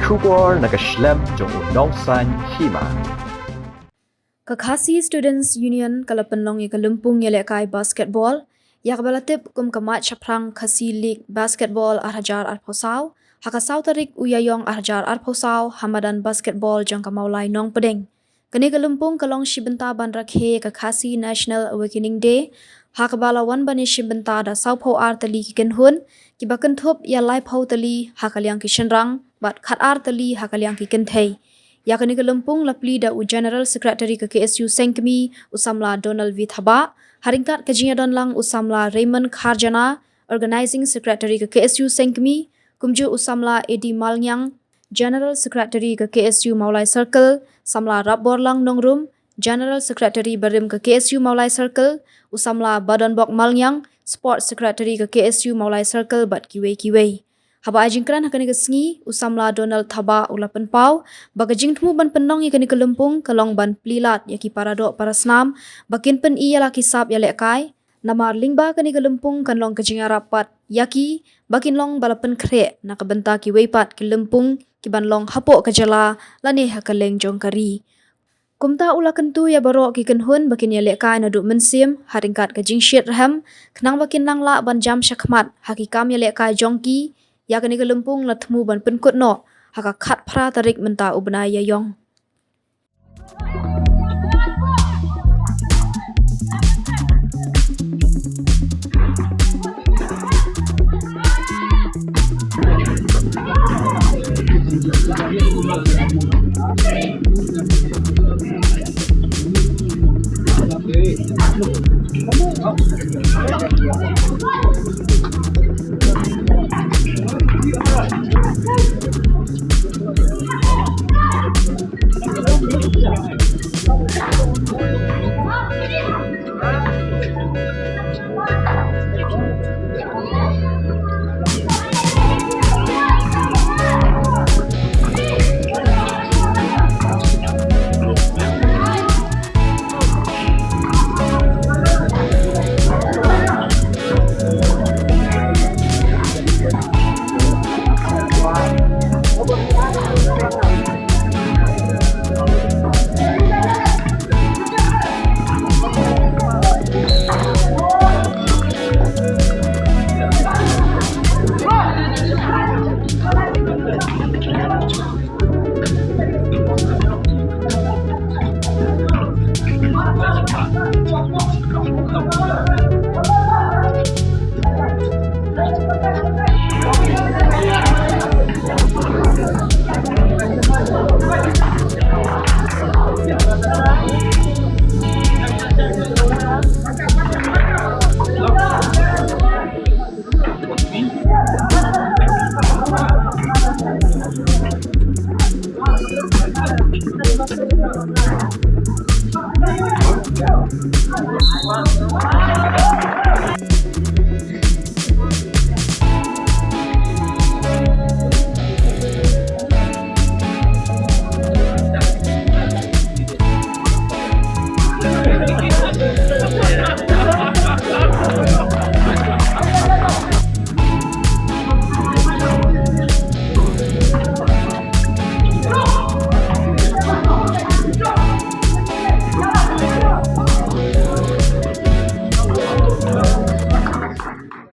Shubor nakaslem jong udongsan Hima. Khasi Students Union kalapenlong ya kalumpung ya lekai basketball ya kabalatip kum kamat chaprang Khasi League basketball arhajar arposau hakasau tarik uyayong arhajar arposau hamadan basketball jang kamaulai nong pedeng kini kalumpung kalong shibenta ban Rakhe Khasi National Awakening Day hakabala wan bani shibenta da saupo artali kiken hun kibakan thup ya lai phau tali hakaliang kishenrang bat khat artali hakaliang kiken thei yakni kalumpung lapli da General Secretary ke KSU Sengkemi usamla Donald V Thaba haringkat kajinya donlang usamla Raymond Kharjana Organizing Secretary ke KSU Sengkemi kumju usamla Edi Malnyang General Secretary ke KSU Maulai Circle samla Rabborlang Nongrum General Secretary Barim ke KSU Maulai Circle usamla Badan Bok Malnyang Sport Secretary ke KSU Maulai Circle bat kiwei haba ajingkran hakani kesngi usamla Donald Thaba ulapan pau bagajing temu ban penong yakani kalumpung kalong ban plilat yaki paradok para senam bakin pen iya laki sap ya lekai namar lingba kani kalumpung kanlong kajing rapat yaki bakin long balapan kre nakabenta ki weipat kalumpung kiban long hapok kajala lane hakaleng jongkari kumta ula kentu ya barok ki kenhun bakin ya lekai naduk mensim haringkat kajing syit raham kenang bakin nang la ban jam syakmat hakikam ya lekai jongki yakni kalumpung latmu ban penkut no haka khat phra tarik menta ubna yayong